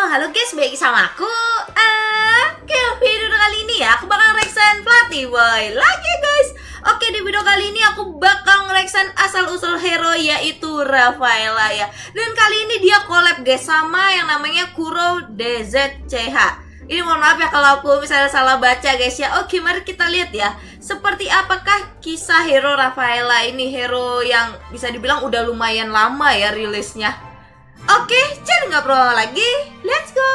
Halo guys, balik sama aku Oke, video kali ini ya aku bakal reaction Fluffy Boy lagi ya guys. Oke, di video kali ini aku bakal nge-reaction asal-usul hero yaitu Rafaela ya. Dan kali ini dia collab guys sama yang namanya Kuro DZCH. Ini mohon maaf ya kalau aku misalnya salah baca guys ya. Oke, mari kita lihat ya, seperti apakah kisah hero Rafaela ini. Hero yang bisa dibilang udah lumayan lama ya rilisnya. Oke, jadi nggak perlu lagi, let's go.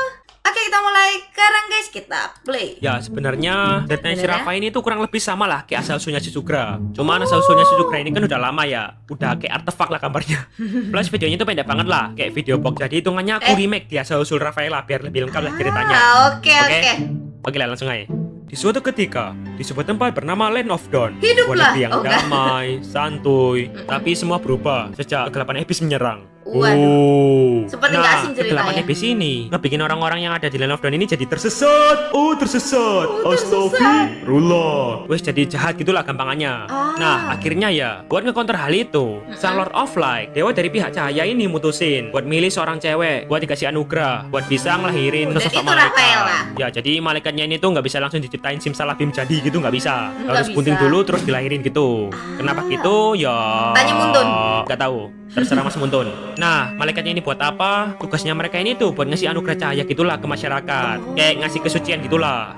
Oke, kita mulai sekarang guys, kita play. Ya sebenarnya deadline si Rafa ini tuh kurang lebih sama lah kayak asal-usulnya Shizugra. Cuman asal-usulnya Shizugra ini kan udah lama ya, udah kayak artefak lah gambarnya. Plus videonya tuh pendek banget lah, kayak video box. Jadi hitungannya aku remake di asal-usul Rafaela biar lebih lengkap lah ceritanya. Oke. Oke lah, langsung aja. Di suatu ketika, di sebuah tempat bernama Land of Dawn, hiduplah negeri yang damai, santuy, tapi semua berubah sejak kegelapan iblis menyerang. Waduh. Seperti nggak asing ceritanya. Kegelapan iblis ini ngebikin orang-orang yang ada di Land of Dawn ini jadi tersesat. Tersesat. Astagfirullah. Wes jadi jahat gitulah gampangannya. Nah, akhirnya ya, buat ngecounter hal itu, Sang Lord of Light, dewa dari pihak cahaya ini mutusin buat milih seorang cewek buat dikasih anugerah buat bisa ngelahirin sosok malaikat. Ya, jadi malaikatnya ini tuh nggak bisa langsung diciptain simsalabim jadi gitu, nggak bisa. Harus bunting dulu terus dilahirin gitu. Kenapa gitu? Ya tanya Muntun. Nggak tahu. Terserah Mas Muntun. Nah, malaikatnya ini buat apa? Tugasnya mereka ini tuh buat ngasih anugerah cahaya gitulah ke masyarakat. Kayak ngasih kesucian gitulah.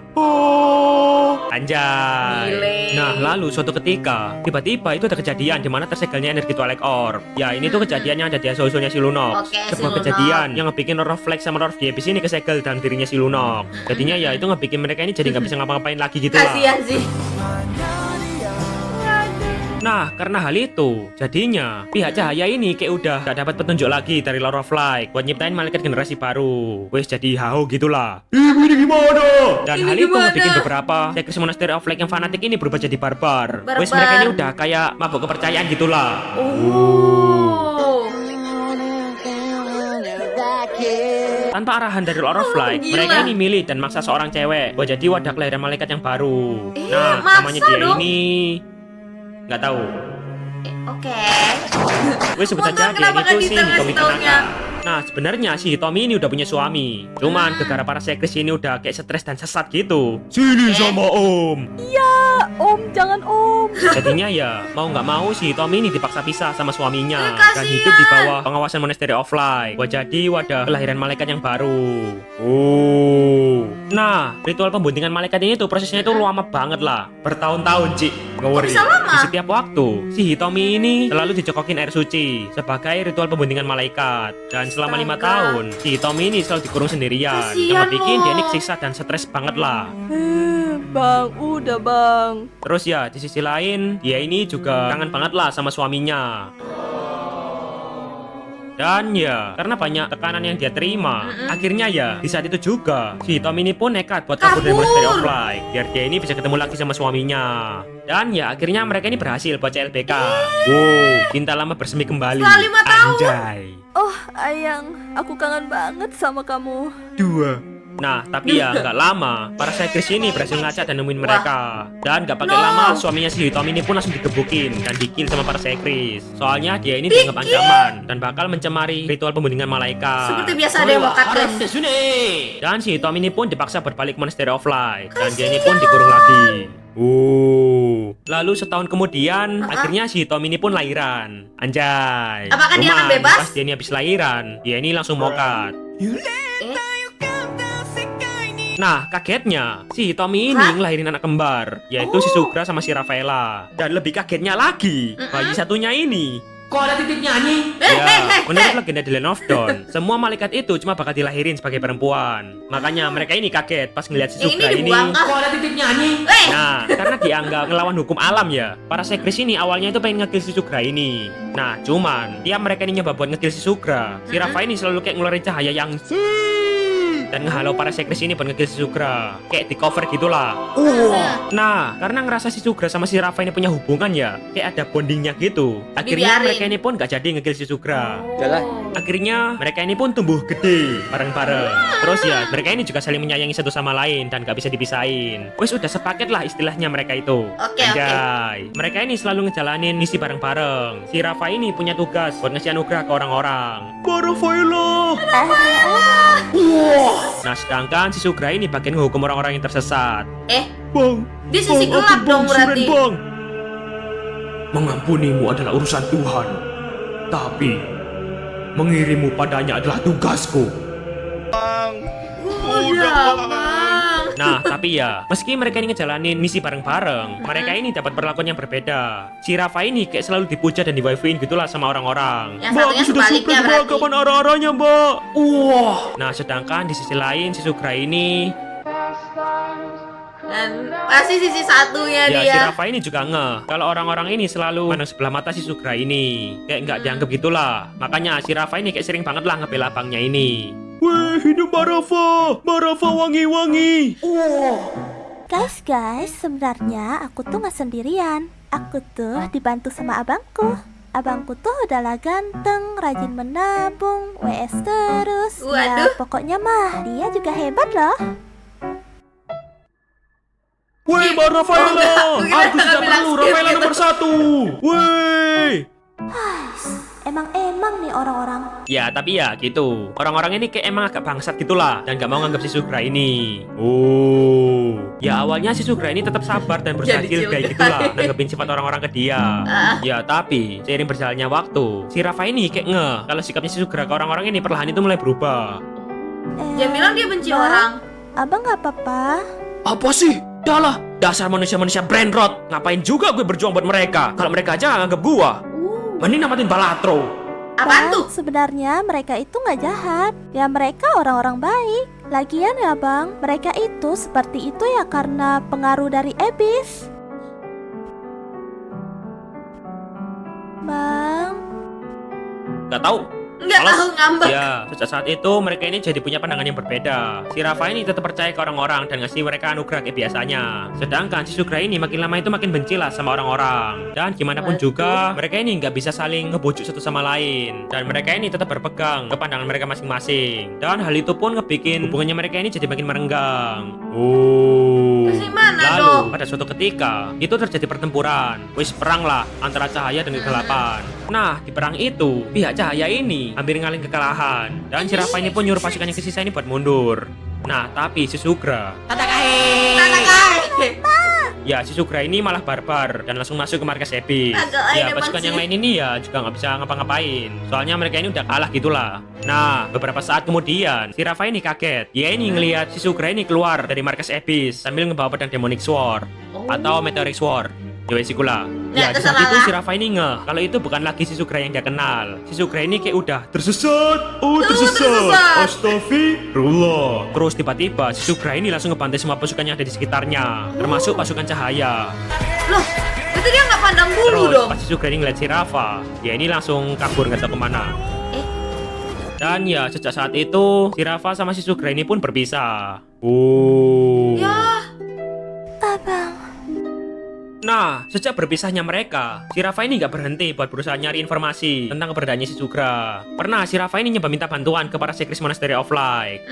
Anjay. Nah, lalu suatu ketika tiba-tiba itu ada kejadian di mana tersegelnya energi Twilight Orb. Ya, ini tuh kejadian yang ada di asal-usulnya si Lunox. Sebuah kejadian yang ngebikin Lord of Light sama Lord of the Abyss ini kesegel dalam dirinya si Lunox. Jadinya ya itu ngebikin mereka ini jadi nggak bisa ngapa-ngapain lagi gitu lah. Kasian sih. Nah, karena hal itu, jadinya pihak cahaya ini kayak udah gak dapat petunjuk lagi dari Lord of Light buat nyiptain malaikat generasi baru. Wes jadi hao gitulah. Ini gimana? Dan hal itu ngebikin beberapa Secret Monastery of Light yang fanatik ini berubah jadi barbar. Wes mereka ini udah kayak mabuk kepercayaan gitulah. Tanpa arahan dari Lord of Light, mereka ini milih dan maksa seorang cewek buat jadi wadah kelahiran malaikat yang baru. Nah, namanya dia ini nggak tahu. Oke. Wes sebut aja dia itu si Hitomi Tanaka. Nah, sebenarnya si Hitomi ini udah punya suami. Cuman gara-gara para sekres ini udah kayak stres dan sesat gitu. Sini sama Om. Iya, Om, jangan Om. Jadinya ya, mau nggak mau si Hitomi ini dipaksa pisah sama suaminya dan hidup di bawah pengawasan Monastery of Light buat jadi wadah kelahiran malaikat yang baru. Nah, ritual pembuntingan malaikat ini tuh prosesnya itu lama banget lah, bertahun-tahun, Cik. Ngawari. Di setiap waktu, si Hitomi ini selalu dicokokin air suci sebagai ritual pembuntingan malaikat. Dan selama 5 tahun, si Hitomi ini selalu dikurung sendirian. Yang bikin dia ini kesiksa dan stres banget lah. Bang, udah bang. Terus ya, di sisi lain, dia ini juga kangen banget lah sama suaminya. Dan ya, karena banyak tekanan yang dia terima, akhirnya ya, di saat itu juga, si Hitomi ini pun nekat buat kabur dari Monastery of Light, biar dia ini bisa ketemu lagi sama suaminya. Dan ya, akhirnya mereka ini berhasil buat CLBK. Cinta lama bersemi kembali. Anjay. Oh, Ayang, aku kangen banget sama kamu. Nah, tapi ya nggak lama, para Sekres ini berhasil ngacak dan nemuin mereka. Dan nggak pakai lama, suaminya si Hitomi ini pun langsung digebukin dan dikill sama para Sekres. Soalnya dia ini dianggap ancaman dan bakal mencemari ritual pembundingan malaikat. Seperti biasa ada yang wakat guys. Dan si Hitomi ini pun dipaksa berbalik Monastery of Light dan dia ini pun dikurung lagi. Lalu setahun kemudian, akhirnya si Hitomi ini pun lahiran. Anjay. Apakah dia akan bebas? Pas dia ini habis lahiran, dia ini langsung mokat. Nah, kagetnya, si Hitomi ini ngelahirin anak kembar, yaitu si Shizugra sama si Rafaela. Dan lebih kagetnya lagi, bayi satunya ini. Kok ada titiknya nih? Ya, menurut legenda di Land of Dawn, semua malaikat itu cuma bakal dilahirin sebagai perempuan. Makanya mereka ini kaget pas ngeliat si Shizugra ini. Kok ada titiknya nih? Nah, karena dianggap ngelawan hukum alam ya, para Sekres ini awalnya itu pengen ngekill si Shizugra ini. Nah, cuman tiap mereka ini nyoba buat ngekill si Shizugra, si Rafa ini selalu kayak ngeluarin cahaya yang dan ngehalau para sekris ini buat ngekill si Sugra. Kayak di cover gitulah. Nah, karena ngerasa si Sugra sama si Rafa ini punya hubungan ya, kayak ada bondingnya gitu. Akhirnya Dibiarin. mereka ini pun gak jadi ngekill si Sugra. Yalah. Akhirnya mereka ini pun tumbuh gede bareng-bareng. Terus ya, mereka ini juga saling menyayangi satu sama lain dan gak bisa dipisahin. Wes udah sepaket lah istilahnya mereka itu. Oke. Anjay. Mereka ini selalu ngejalanin misi bareng-bareng. Si Rafa ini punya tugas buat ngasih anugerah ke orang-orang. Rafaela. Nah, sedangkan si Sugra ini bagian ngehukum orang-orang yang tersesat. Bang, Dia sisi Bang, gelap aku dong Bang Suren, berarti. Bang. Mengampunimu adalah urusan Tuhan, tapi mengirimu padanya adalah tugasku. Udah, Bang. Nah, tapi ya, meski mereka ini ngejalanin misi bareng-bareng, mereka ini dapat perlakuan yang berbeda. Si Rafa ini kayak selalu dipuja dan diwaifuin gitulah sama orang-orang. Yang satunya sebaliknya berarti. Kapan arah-arahnya, Mbak? Wah. Nah, sedangkan di sisi lain si Sugra ini, Dan pasti sisi satunya ya dia. si Rafa ini juga ngeh kalau orang-orang ini selalu pandang sebelah mata si Sugra ini. Kayak nggak dianggap gitulah. Makanya si Rafa ini kayak sering banget lah ngebela abangnya ini. Weh, hidup Mbak Rafa! Mbak Rafa wangi-wangi! Guys, sebenarnya aku tuh nggak sendirian. Aku tuh dibantu sama abangku. Abangku tuh adalah ganteng, rajin menabung, WS terus. Ya, Waduh. pokoknya mah dia juga hebat loh. Weh, Mbak Rafaela! enggak, Aku sudah bilang perlu skip Rafaela gitu. nomor 1! Weh! Emang nih orang-orang. Ya, tapi ya gitu. Orang-orang ini kayak emang agak bangsat gitulah dan gak mau nganggap si Sugra ini. Oh. Ya awalnya si Sugra ini tetap sabar dan berusaha Jadi gilgai cium gitulah guys. nanggepin sifat orang-orang ke dia. Ya, tapi seiring berjalannya waktu, si Rafa ini kayak ngeh kalau sikapnya si Sugra ke orang-orang ini perlahan itu mulai berubah. Dia bilang dia benci Bang, orang. Abang nggak apa-apa. Apa sih? Dah lah, dasar manusia-manusia brain rot. Ngapain juga gue berjuang buat mereka kalau mereka aja nggak nganggep gua. Mending namatin Balatro. Apaan Bang, tuh? sebenarnya mereka itu nggak jahat. Ya mereka orang-orang baik. Lagian ya bang, mereka itu seperti itu ya karena pengaruh dari Abyss. Bang, Gak tahu. Nggak Males. tahu ngambek. Ya, sejak saat itu mereka ini jadi punya pandangan yang berbeda. Si Rafa ini tetap percaya ke orang-orang dan ngasih mereka anugerah kayak biasanya. Sedangkan si Sugra ini makin lama itu makin benci lah sama orang-orang. Dan gimana pun juga, mereka ini nggak bisa saling ngebujuk satu sama lain. Dan mereka ini tetap berpegang ke pandangan mereka masing-masing. Dan hal itu pun ngebikin hubungannya mereka ini jadi makin merenggang. Oh. Terus gimana Lalu dong? pada suatu ketika itu terjadi pertempuran. Wis perang lah antara cahaya dan kegelapan. Nah, di perang itu pihak cahaya ini hampir ngalih kekalahan dan si Rafa ini pun nyuruh pasukannya ke sisa ini buat mundur. Nah, tapi si Sugra, Tatakai. ya si Sugra ini malah barbar dan langsung masuk ke markas Abyss. Tatakai Ya emang pasukan sih. yang lain ini ya juga nggak bisa ngapa-ngapain. Soalnya mereka ini udah kalah gitulah. Nah, beberapa saat kemudian si Rafa ini kaget. Dia ini ngelihat si Sugra ini keluar dari markas Abyss sambil ngebawa pedang Demonic Sword atau Meteoric Sword. Ya wes ikulah. Ya di saat terserah itu lah. si Rafa ini ngeh kalau itu bukan lagi si Sugra yang dia kenal. Si Sugra ini kayak udah tersesat. Oh, tersesat. Astagfirullah. Terus tiba-tiba si Sugra ini langsung ngebantai semua pasukan yang ada di sekitarnya, termasuk pasukan cahaya. Loh, berarti dia nggak pandang bulu Terus dong. pas si Sugra ini ngeliat si Rafa, dia ini langsung kabur nggak tahu kemana. Dan ya sejak saat itu si Rafa sama si Sugra ini pun berpisah. Oh. Ya, abang. Nah, sejak berpisahnya mereka, si Rafa ini nggak berhenti buat berusaha nyari informasi tentang keberadaannya si Sugra. Pernah si Rafa ini nyoba minta bantuan ke para sekris Monastery of Light.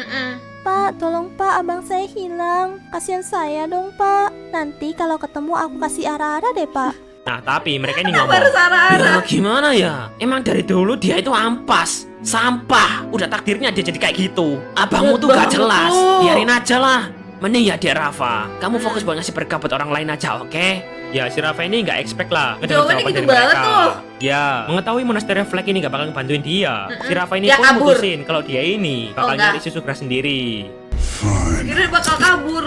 Pak, tolong pak, abang saya hilang. Kasihan saya dong pak. Nanti kalau ketemu aku kasih arah-arah deh pak. Nah, tapi mereka ini baru ngomong, Sarah. ya gimana ya? Emang dari dulu dia itu ampas, sampah. Udah takdirnya dia jadi kayak gitu. Abangmu tuh gak jelas. Biarin aja lah. Mending ya dia Rafa, kamu fokus buat ngasih berkah buat orang lain aja, oke? Ya si Rafa ini nggak expect lah ngedengar Jawabannya jawaban gitu dari banget mereka. tuh. Ya, mengetahui Monastery of Light ini nggak bakal ngebantuin dia. Si Rafa ini Dia pun kabur. mutusin kalau dia ini bakal enggak. nyari si Sugra sendiri. Kira bakal kabur.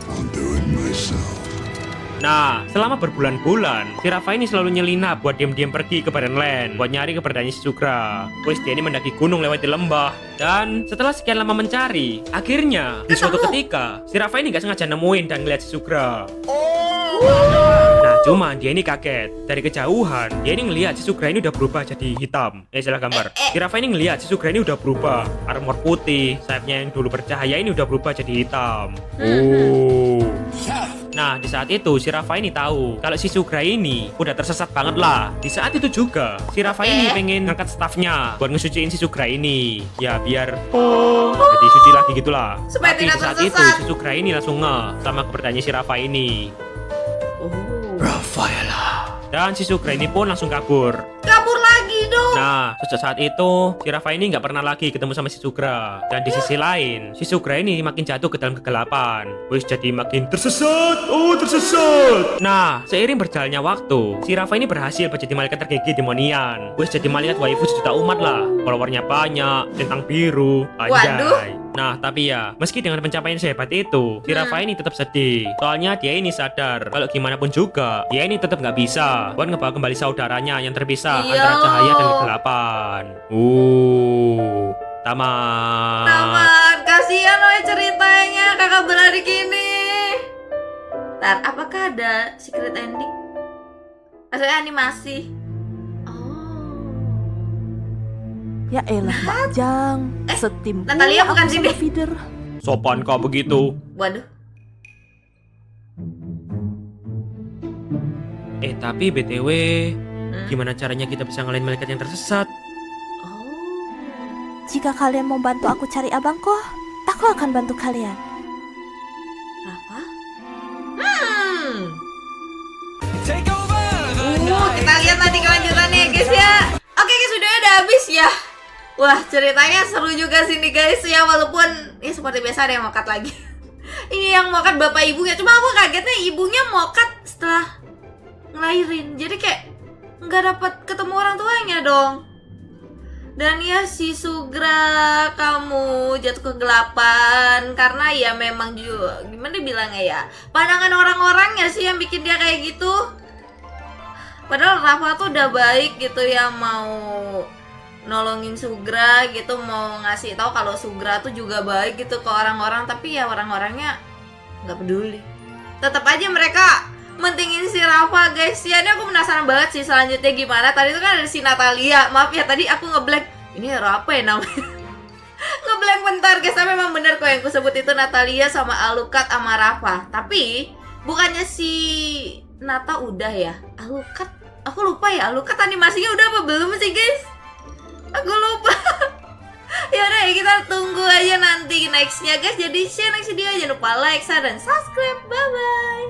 I'll do it myself. Nah, selama berbulan-bulan, si Rafa ini selalu nyelinap buat diam-diam pergi ke Barrenland buat nyari keberadaannya si Sugra. Wes dia ini mendaki gunung lewati lembah. Dan setelah sekian lama mencari, akhirnya di suatu ketika, si Rafa ini gak sengaja nemuin dan ngeliat si Sugra. Nah, Cuma dia ini kaget. Dari kejauhan, dia ini ngelihat si Sugra ini udah berubah jadi hitam. Salah gambar. Si Rafa ini ngelihat si Sugra ini udah berubah. Armor putih, sayapnya yang dulu bercahaya ini udah berubah jadi hitam. Oh. Nah, di saat itu si Rafa ini tahu kalau si Sugra ini udah tersesat banget lah. Di saat itu juga si Rafa ini pengen ngangkat staffnya buat ngesuciin si Sugra ini. Ya biar jadi suci lagi gitulah. Supaya Tapi tidak di saat itu tersesat. si Sugra ini langsung sama keberadaannya si Rafa ini. Rafaela. Dan si Sugra ini pun langsung kabur. Kabur lagi dong. Nah, sejak saat itu, si Rafa ini nggak pernah lagi ketemu sama si Sugra. Dan di sisi lain, si Sugra ini makin jatuh ke dalam kegelapan. Wis jadi makin tersesat. Oh, tersesat. Nah, seiring berjalannya waktu, si Rafa ini berhasil menjadi malaikat tergigi demonian. Wis jadi malaikat waifu sejuta umat lah. Followernya banyak, centang biru, anjay. Waduh. Nah, tapi ya, meski dengan pencapaian sehebat itu, si Rafa ini tetap sedih. Soalnya dia ini sadar, kalau gimana pun juga, dia ini tetap nggak bisa buat ngebawa kembali saudaranya yang terpisah Iya. antara cahaya dan kegelapan. Tamat. Tamat, kasihan loh ceritanya kakak beradik ini. Ntar, apakah ada secret ending? Maksudnya animasi? Oh. Ya elah, Mbak Jang. Setim Natalia pula bukan aku sini. sama feeder. Sopan kau begitu. Waduh. Tapi BTW, gimana caranya kita bisa ngalahin malaikat yang tersesat? Oh. Jika kalian mau bantu aku cari abangku, aku akan bantu kalian. Apa? Kita lihat nanti kelanjutannya ya guys ya. Oke guys, videonya udah habis ya. Wah, ceritanya seru juga sih nih guys ya. Walaupun ya seperti biasa ada yang mokat lagi. Ini yang mokat bapak ibunya. Cuma aku kagetnya ibunya mokat setelah ngelahirin. Jadi kayak nggak dapat ketemu orang tuanya dong. Dan ya si Sugra kamu jatuh kegelapan karena ya memang juga gimana bilangnya ya, pandangan orang-orangnya sih yang bikin dia kayak gitu. Padahal Rafa tuh udah baik gitu ya, mau nolongin Sugra gitu, mau ngasih tahu kalau Sugra tuh juga baik gitu ke orang-orang, tapi ya orang-orangnya nggak peduli. Tetap aja mereka mentingin si Rafa guys. Ya ini aku penasaran banget sih selanjutnya gimana. Tadi itu kan ada si Natalia. Maaf ya tadi aku ngeblank. Ini Rafa ya namanya. Ngeblank bentar guys. Tapi memang bener kok yang aku sebut itu Natalia sama Alucard sama Rafa. Tapi bukannya si Nata udah ya? Alucard, aku lupa ya. Alucard animasinya udah apa belum sih guys? Aku lupa. Ya udah ya, kita tunggu aja nanti nextnya guys. Jadi share next video, jangan lupa like, share, dan subscribe. Bye bye.